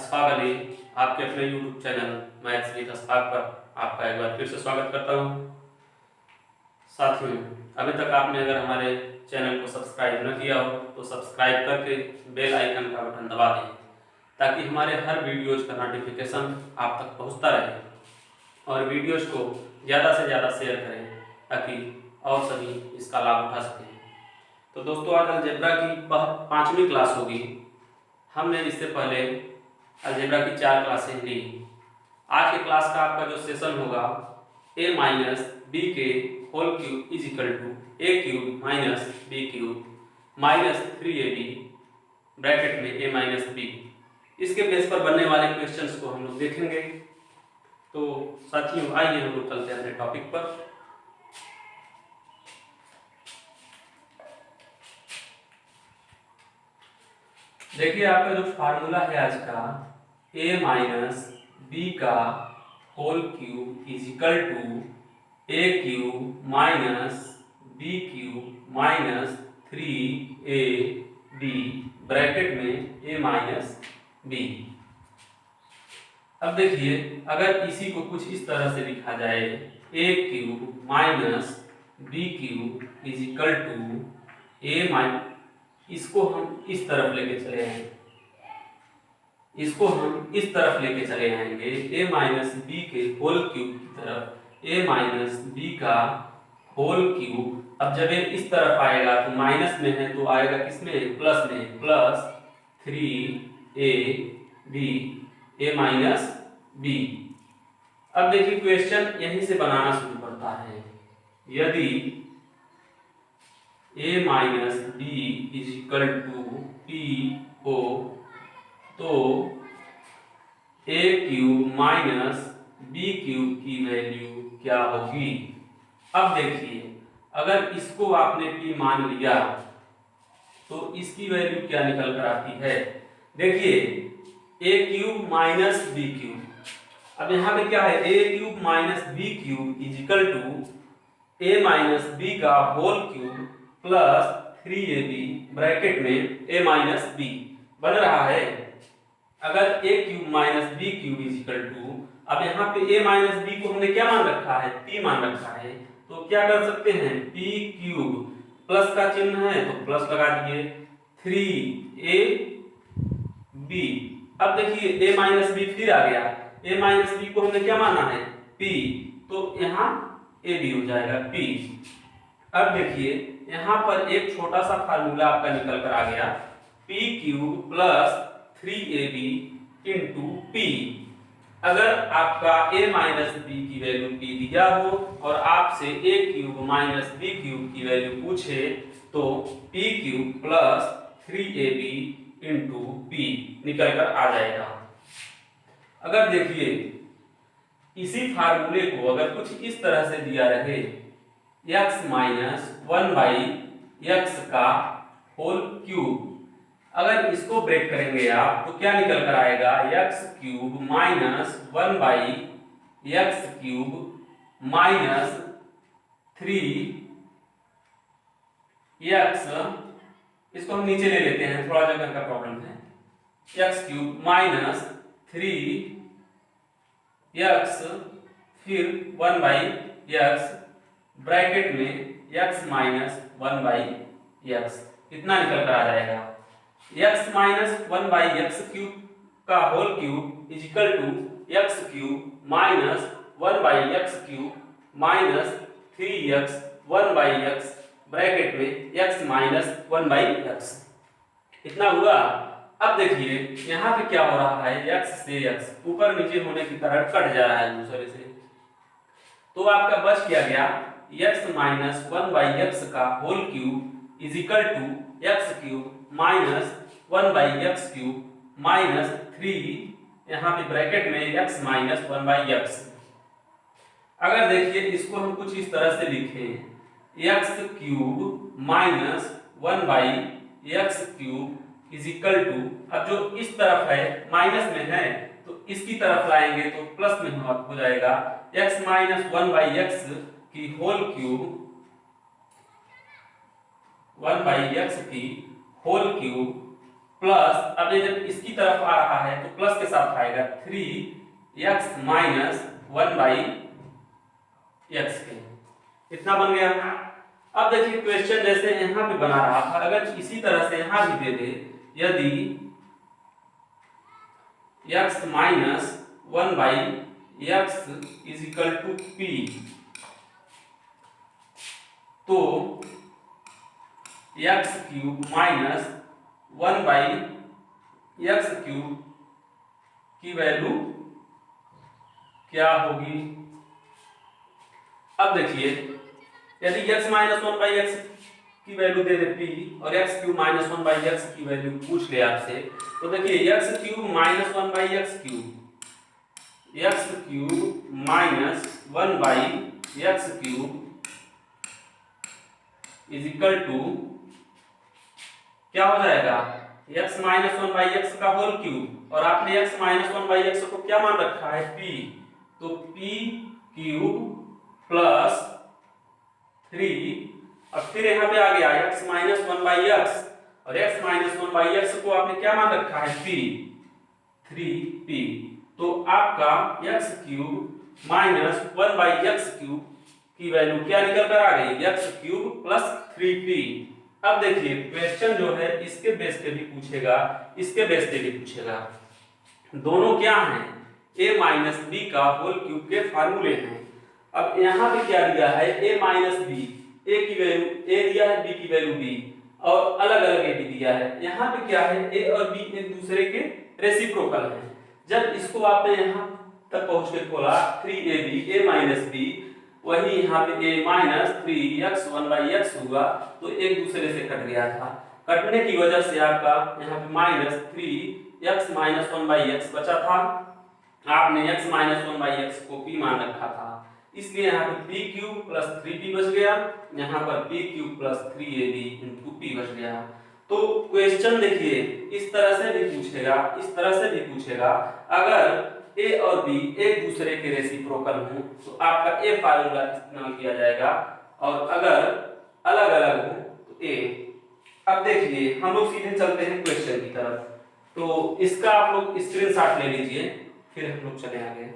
अशफाक अली आपके अपने YouTube channel maths with Ashfaq पर आपका एक बार फिर से स्वागत करता हूँ। साथियों, अभी तक आपने अगर हमारे चैनल को सब्सक्राइब न किया हो तो सब्सक्राइब करके बेल आइकन का बटन दबा दें ताकि हमारे हर वीडियोज का नोटिफिकेशन आप तक पहुँचता रहे और वीडियोज को ज़्यादा से ज़्यादा शेयर करें ताकि और सभी इसका लाभ उठा सकें। तो दोस्तों, आज अलजेब्रा की 5वीं क्लास होगी। हमने इससे पहले अलजेब्रा की 4 क्लासें ली। आज की क्लास का आपका जो सेशन होगा a माइनस बी के whole cube is equal to A cube minus B cube minus 3ab bracket में a माइनस बी, इसके बेस पर बनने वाले क्वेश्चंस को हम लोग देखेंगे। तो साथियों, आइए हम लोग चलते हैं अपने टॉपिक पर। देखिए, आपका जो फार्मूला है आज का a माइनस बी का whole cube is equal to A cube minus B cube minus 3ab bracket में a माइनस बी। अब देखिए, अगर इसी को कुछ इस तरह से लिखा जाए a cube minus B cube is equal to a minus, इसको हम इस तरफ लेके चले आएंगे, इसको हम इस तरफ लेके चले आएंगे a माइनस बी के होल क्यूब की तरफ, a माइनस बी का होल क्यूब। अब जब ये इस तरफ आएगा तो माइनस में है तो आएगा किसमें, प्लस में, plus 3ab a minus B. अब देखिए, क्वेश्चन यहीं से बनाना शुरू करता है। यदि a minus B is equal to P O तो a cube minus B cube की वैल्यू क्या होगी। अब देखिए, अगर इसको आपने p मान लिया तो इसकी वैल्यू क्या निकल कर आती है। देखिए, a cube minus B cube, अब यहाँ पे क्या है, a cube minus B cube is equal to a minus B का whole cube plus 3ab bracket में a माइनस बी बन रहा है। अगर a cube minus B cube is equal to, अब यहाँ पे a माइनस बी को हमने क्या मान रखा है, p मान रखा है, तो क्या कर सकते हैं, p क्यूब प्लस का चिन्ह है तो प्लस लगा दिए 3ab। अब देखिए, a माइनस बी फिर आ गया, a माइनस बी को हमने क्या माना है, p, तो यहाँ ab हो जाएगा p। अब देखिए, यहाँ पर एक छोटा सा फार्मूला आपका निकल कर आ गया, p cube plus 3ab into p। अगर आपका a माइनस बी की वैल्यू p दिया हो और आपसे a cube minus b cube की वैल्यू पूछे तो p cube plus 3ab into p निकल कर आ जाएगा। अगर देखिए, इसी फार्मूले को अगर कुछ इस तरह से दिया रहे, x माइनस 1/x का होल क्यूब, अगर इसको ब्रेक करेंगे आप तो क्या निकल कर आएगा, x cube minus 1/x cube minus 3x, इसको हम नीचे ले लेते हैं, थोड़ा जगह का प्रॉब्लम है, x क्यूब माइनस 3x फिर 1/x ब्रैकेट में x माइनस 1/x, इतना निकल कर आ जाएगा। x माइनस 1/x क्यूब का whole cube is equal to x cube minus 1/x cube minus 3x 1/x bracket में x माइनस 1/x, इतना हुआ। अब देखिए, यहाँ पे क्या हो रहा है, x से x ऊपर नीचे होने की तरह कट जा रहा है दूसरे से, तो आपका बच क्या गया, x माइनस 1/x का whole cube is equal to x cube minus 1/x cube minus 3, यहाँ पे ब्रैकेट में x माइनस 1/x। अगर देखिए, इसको हम कुछ इस तरह से लिखें, x cube minus 1/x cube is equal to, अब जो इस तरफ है माइनस में है तो इसकी तरफ लाएंगे तो प्लस में हो जाएगा, x माइनस 1/x की होल क्यूब 1/x की होल क्यूब प्लस, अब ये जब इसकी तरफ आ रहा है तो प्लस के साथ आएगा 3x माइनस 1/x के, इतना बन गया। अब देखिए क्वेश्चन जैसे यहां पे बना रहा था, अगर इसी तरह से यहां भी दे दे, यदि x minus 1/x is equal to p, तो x cube minus 1/x cube की वैल्यू क्या होगी। अब देखिए यदि x माइनस 1/x की वैल्यू दे दे p और x क्यूब माइनस 1/x की वैल्यू पूछ ले आपसे, तो देखिए x cube minus 1/x cube, x cube minus 1/x cube is equal to क्या हो जाएगा, x माइनस 1/x का होल क्यूब, और आपने x माइनस 1/x को क्या मान रखा है, p, तो p क्यूब प्लस 3, अब फिर यहाँ पे आ गया x माइनस 1/x, और x माइनस 1/x को आपने क्या मान रखा है, p, 3p, तो आपका x cube minus 1/x cube की वैल्यू क्या निकल कर आ गई, x क्यूब प्लस 3p। अब देखिए क्वेश्चन जो है इसके बेस पे भी पूछेगा, इसके बेस पे भी पूछेगा, दोनों क्या हैं, a माइनस बी का होल क्यूब के फार्मूले हैं। अब यहाँ पे क्या दिया है, a माइनस बी, a की वैल्यू a दिया है, b की वैल्यू b, और अलग अलग a भी दिया है। यहाँ पे क्या है, a और b एक दूसरे के रेसिप्रोकल हैं। जब इसको आपने यहाँ तक पहुँच के खोला 3ab a माइनस b, वही यहाँ पे a माइनस 3x 1/x हुआ, तो एक दूसरे से कट गया था, कटने की वजह से आपका यहाँ पे माइनस 3x माइनस 1/x बचा था, आपने x माइनस 1/x को p मान रखा था, इसलिए यहाँ पे p क्यूब प्लस 3p बच गया, यहाँ पर p cube plus 3ab into p बच गया। तो क्वेश्चन देखिए इस तरह से भी पूछेगा, इस तरह से भी पूछेगा, अगर a और b एक दूसरे के रेसिप्रोकल हों तो आपका a फार्मूला इस्तेमाल किया जाएगा, और अगर अलग अलग हो तो a। अब देखिए हम लोग सीधे चलते हैं क्वेश्चन की तरफ, तो इसका आप लोग स्क्रीनशॉट ले लीजिए, फिर हम लोग चले आगे।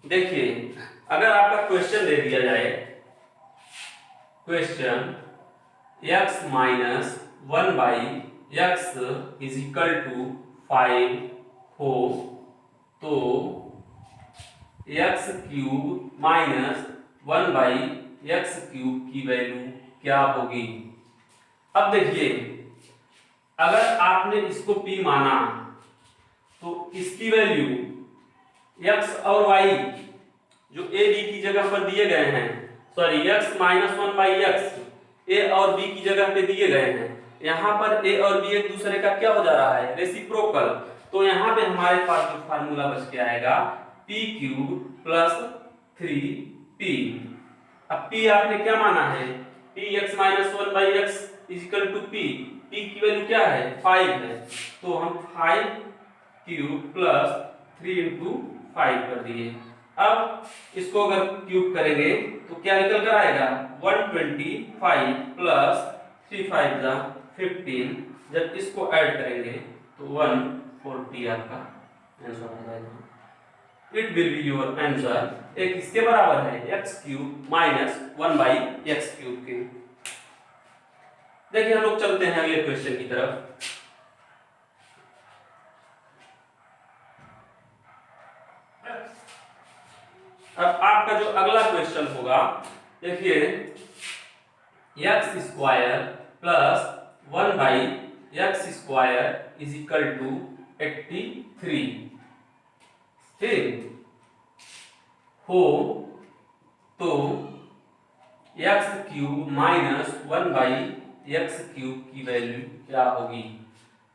देखिए अगर आपका क्वेश्चन दे दिया जाए, question x minus 1/x is equal to 5 हो, तो x cube minus 1/x cube की वैल्यू क्या होगी। अब देखिए अगर आपने इसको p माना तो इसकी वैल्यू x और y जो a b की जगह पर दिए गए हैं, sorry x minus 1/x a और b की जगह पे दिए गए हैं, यहाँ पर a और b एक दूसरे का क्या हो जा रहा है, रेसिप्रोकल, तो यहाँ पे हमारे पास जो फार्मूला बच के आएगा p क्यूब प्लस 3p। अब p आपने क्या माना है, p x minus 1/x is equal to p, p की वैल्यू क्या है, 5 है, तो हम 5 क्यूब प्लस 3 इंटू 5 कर दिए। अब इसको अगर क्यूब करेंगे तो क्या निकल कर आएगा, 125 प्लस 3 5 जा 15, जब इसको ऐड करेंगे तो 140 आपका आंसर आ जाएगा। It will be your answer. एक इसके बराबर है x cube minus 1/x cube के। देखिए हम लोग चलते हैं अगले क्वेश्चन की तरफ। अब आपका जो अगला क्वेश्चन होगा, देखिए x square plus 1/x square is equal to 83 ठीक हो, तो x cube minus 1/x cube की वैल्यू क्या होगी।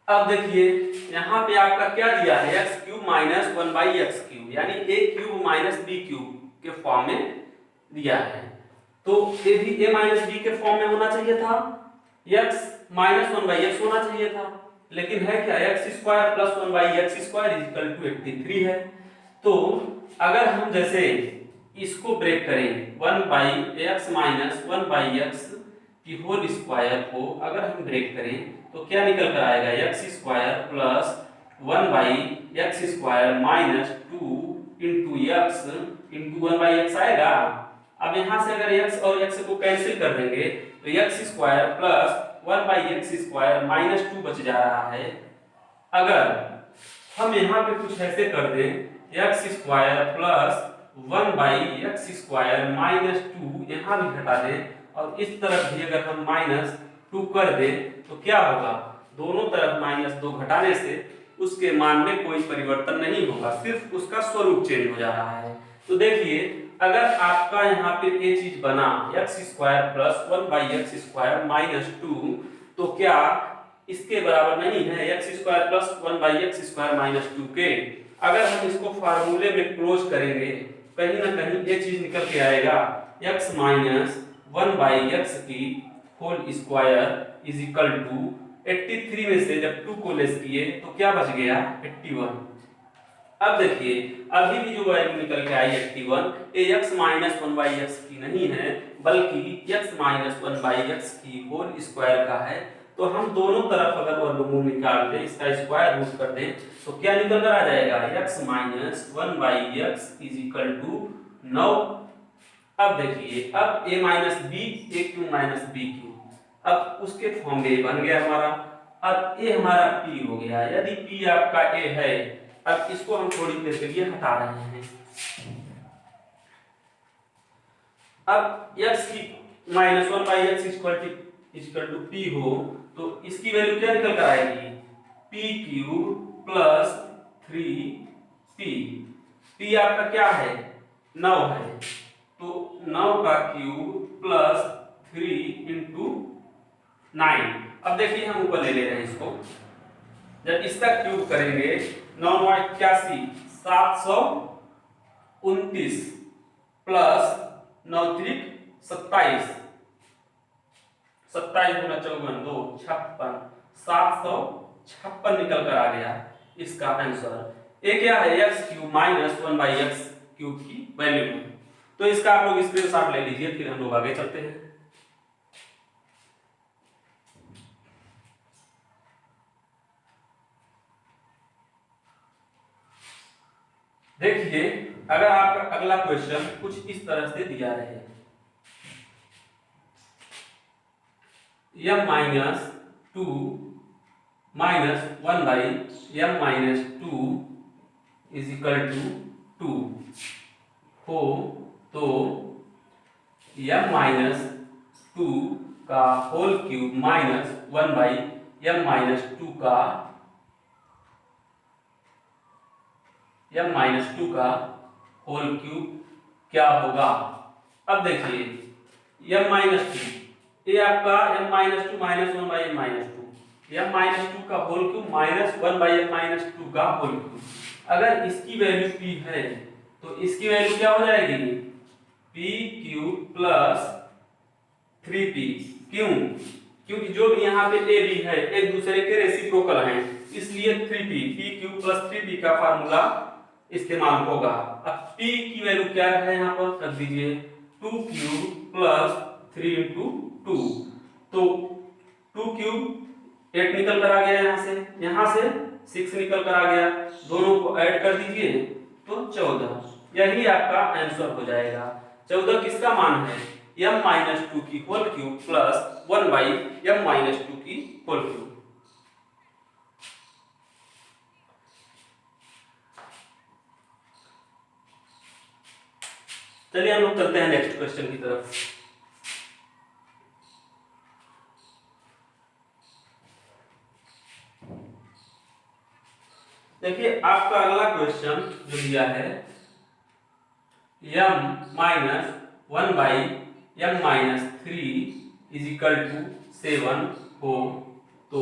अब देखिए यहाँ पे आपका क्या दिया है, x cube minus 1/x cube, यानी a cube minus b cube के फॉर्म में दिया है। तो ये भी a माइनस बी के फॉर्म में होना चाहिए था, x माइनस 1/x होना चाहिए था, लेकिन है क्या, x square plus 1/x square equal to 83 है। तो अगर हम जैसे इसको ब्रेक करें 1/x माइनस 1/x की होल स्क्वायर को अगर हम ब्रेक करें तो क्या निकल कर आएगा, x square plus 1/x square minus 2 into x into 1/x आएगा। अब यहाँ से अगर x और x को कैंसिल कर देंगे तो x square plus 1/x square minus 2 बच जा रहा है। अगर हम यहाँ पे कुछ ऐसे कर दें x square plus 1/x square minus 2 यहाँ भी घटा दें और इस तरफ भी अगर हम माइनस 2 कर दें तो क्या होगा, दोनों तरफ -2 घटाने से उसके मान में कोई परिवर्तन नहीं होगा, सिर्फ उसका स्वरूप चेंज हो जा रहा है। तो देखिए अगर आपका यहाँ पे ये चीज बना x square plus 1/x square minus 2 तो क्या इसके बराबर नहीं है x square plus 1/x square minus 2 के। अगर हम इसको फार्मूले में क्लोज करेंगे कहीं ना कहीं ये चीज निकल के आएगा x माइनस 1/x की whole square is equal to 83 में से जब 2 को लेस किए तो क्या बच गया 81। अब देखिए अभी भी जो वैल्यू निकल के आई 81 ये x माइनस 1/x की नहीं है बल्कि x माइनस 1/x की होल स्क्वायर का है। तो हम दोनों तरफ अगर वर्गमूल निकाल दें, इसका स्क्वायर रूट कर दें तो क्या निकल कर आ जाएगा, x minus 1/x is equal to 9। अब देखिए अब a minus B A cube minus B cube, अब उसके फॉर्म में बन गया हमारा। अब a हमारा p हो गया, यदि p आपका a है अब इसको हम थोड़ी देर के लिए हटा रहे हैं। अब x की minus 1/x equal to p हो तो इसकी वैल्यू क्या निकल कर आएगी, p cube plus 3p। p आपका क्या है 9 है तो 9 का क्यूब प्लस 3 इंटू 9। अब देखिए हम ऊपर ले रहे हैं इसको, जब इसका क्यूब करेंगे 9/81 729 प्लस 9 3 27 27 गुना 54 2 56 756 निकल कर आ गया इसका आंसर। ये क्या है x cube minus 1/x cube की वैल्यू। तो इसका आप लोग स्क्रीनशॉट ले लीजिए, फिर हम लोग आगे चलते हैं। देखिए अगर आपका अगला क्वेश्चन कुछ इस तरह से दिया रहे, m minus 2 minus 1/m minus 2 is equal to 2 हो तो m माइनस 2 का whole cube minus 1/m minus 2 का m माइनस 2 का होल क्यूब क्या होगा। अब देखिए m माइनस 2 ये आपका m minus 2 minus 1/m minus 2 m minus 2 का whole cube minus 1/m minus 2 का होल क्यूब। अगर इसकी वैल्यू p है तो इसकी वैल्यू क्या हो जाएगी p क्यूब प्लस 3p। क्यों, क्योंकि जो भी यहाँ पे a b है एक दूसरे के रेसिप्रोकल हैं, इसलिए 3p p cube plus 3p का फार्मूला इस्तेमाल होगा। अब p की वैल्यू क्या है यहाँ पर रख दीजिए 2 क्यूब प्लस 3 इंटू 2 तो 2 क्यूब 8 निकल कर आ गया, यहाँ से 6 निकल कर आ गया, दोनों को ऐड कर दीजिए तो 14। यही आपका आंसर हो जाएगा। 14 किसका मान है m माइनस 2 की whole cube plus 1/m minus 2 की होल क्यूब। चलिए हम लोग चलते हैं नेक्स्ट क्वेश्चन की तरफ। देखिए आपका अगला क्वेश्चन जो दिया है m minus 1/m minus 3 is equal to 7 हो तो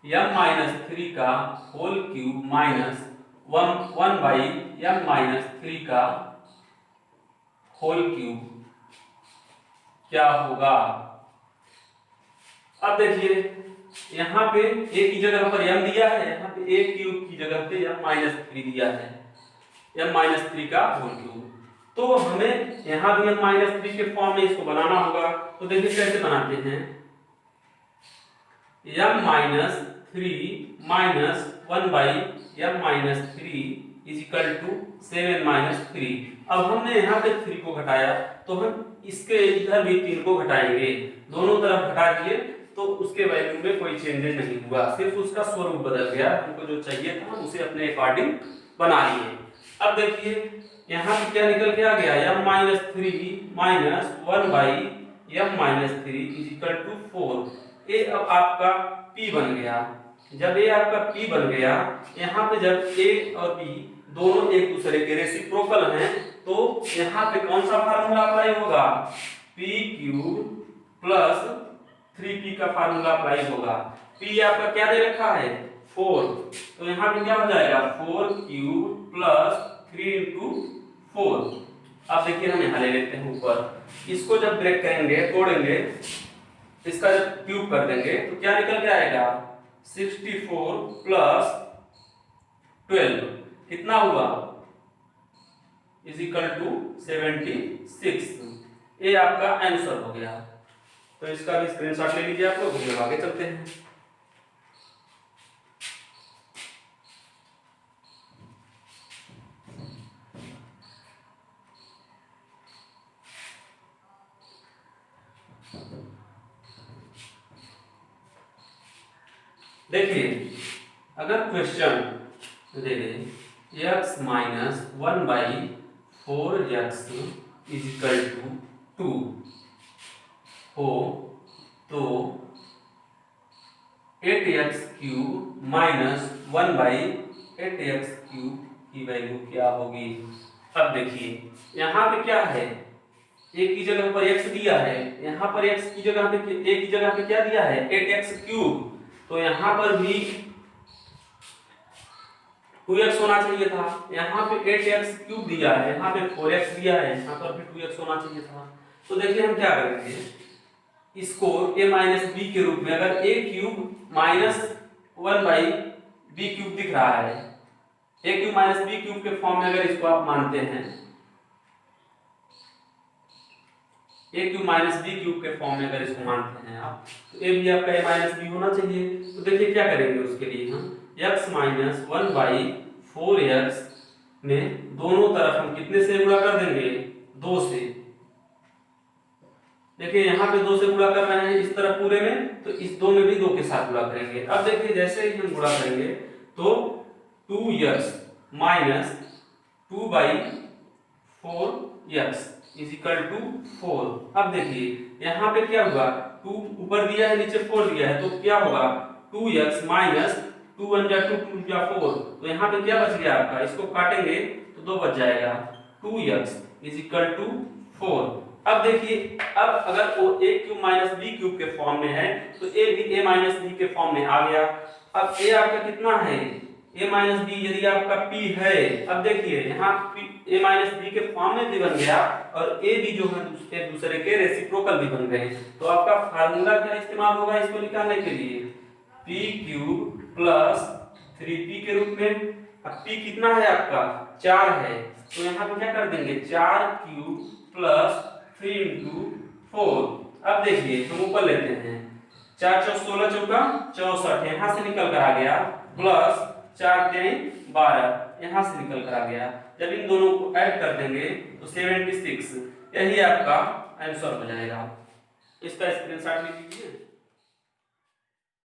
m माइनस 3 का whole cube minus 1/m minus 3 का होल क्यूब क्या होगा। अब देखिए यहाँ पे a की जगह पर m दिया है, यहाँ पे a क्यूब की जगह पे m-3 दिया है, m-3 का होल क्यूब। तो हमें यहाँ भी m-3 के फॉर्म में इसको बनाना होगा। तो देखिए कैसे बनाते हैं, m-3 minus 1/m-3 is equal to 7-3। अब हमने यहाँ पे 3 को घटाया तो हम इसके इधर भी 3 को घटाएंगे, दोनों तरफ घटा दिए तो उसके वैल्यू में कोई चेंजेस नहीं हुआ, सिर्फ उसका स्वरूप बदल गया। हमको जो चाहिए था उसे अपने अकॉर्डिंग बना लिए। अब देखिए यहाँ पे क्या निकल के आ गया, m-3 minus 1/m-3 is equal to 4। ये अब आपका p बन गया। जब ये आपका p बन गया, यहाँ पे जब a और b दोनों एक दूसरे के रेसिप्रोकल हैं तो यहाँ पे कौन सा फार्मूला अप्लाई होगा, p क्यूब प्लस 3p का फार्मूला अप्लाई होगा। p आपका क्या दे रखा है 4, तो यहाँ पे क्या हो जाएगा 4 क्यूब प्लस 3 इंटू 4। अब देखिए हम यहाँ ले लेते हैं ऊपर, इसको जब ब्रेक करेंगे तोड़ेंगे, इसका जब क्यूब कर देंगे तो क्या निकल के आएगा 64 प्लस 12 कितना हुआ इज इक्वल टू 76। ये आपका आंसर हो गया। तो इसका भी स्क्रीनशॉट ले लीजिए आप लोग, हम आगे चलते हैं। देखिए अगर क्वेश्चन दे दे x minus 1/4x is equal to 2 हो तो 8x cube minus 1/8x cube की वैल्यू क्या होगी। अब देखिए यहाँ पे क्या है, a की जगह पर x दिया है, यहाँ पर x की जगह पे a की जगह पे क्या दिया है 8x क्यूब, तो यहाँ पर भी 2x होना चाहिए था। यहाँ पे 8x क्यूब दिया है, यहाँ पे 4x दिया है, यहाँ पर भी 2x होना चाहिए था। तो देखिए हम क्या करेंगे, इसको a माइनस b के रूप में, अगर a cube minus 1/b cube दिख रहा है, a cube minus b cube के फॉर्म में अगर इसको आप मानते हैं, a cube minus b cube के फॉर्म में अगर इसको मानते हैं आप, तो a भी आपका a माइनस b होना चाहिए। तो देखिए क्या करेंगे उसके लिए, हम x माइनस 1/4x में दोनों तरफ हम कितने से गुणा कर देंगे 2 से। देखिए यहाँ पे 2 से गुणा कर रहे हैं इस तरफ पूरे में, तो इस 2 में भी 2 के साथ गुणा करेंगे। अब देखिए जैसे ही हम गुणा करेंगे तो 2x minus 2/4x is equal to 4। अब देखिए यहाँ पे क्या हुआ, 2 ऊपर दिया है नीचे 4 दिया है, तो क्या होगा 2x माइनस 2 1 जा 2 2 जा 4, तो यहाँ पे क्या बच गया आपका, इसको काटेंगे तो 2 बच जाएगा, 2x इज इक्वल टू 4। अब देखिए अब अगर वो a cube minus b cube के फॉर्म में है तो a भी a माइनस b के फॉर्म में आ गया। अब a आपका कितना है a माइनस b, यदि आपका p है, अब देखिए यहाँ a माइनस b के फॉर्म में भी बन गया और a भी जो है एक दूसरे के रेसिप्रोकल भी बन गए, तो आपका फार्मूला क्या इस्तेमाल होगा इसको निकालने के लिए, p क्यूब प्लस 3p के रूप में। अब p कितना है आपका 4 है, तो यहाँ पे क्या कर देंगे 4 क्यूब प्लस 3 इंटू 4। अब देखिए हम ऊपर लेते हैं, 4 चौक 16 चौका 64 यहाँ से निकल कर आ गया, प्लस 4 3 12 यहाँ से निकल कर आ गया। जब इन दोनों को ऐड कर देंगे तो 76, यही आपका आंसर हो जाएगा। इसका स्क्रीनशॉट ले लीजिए।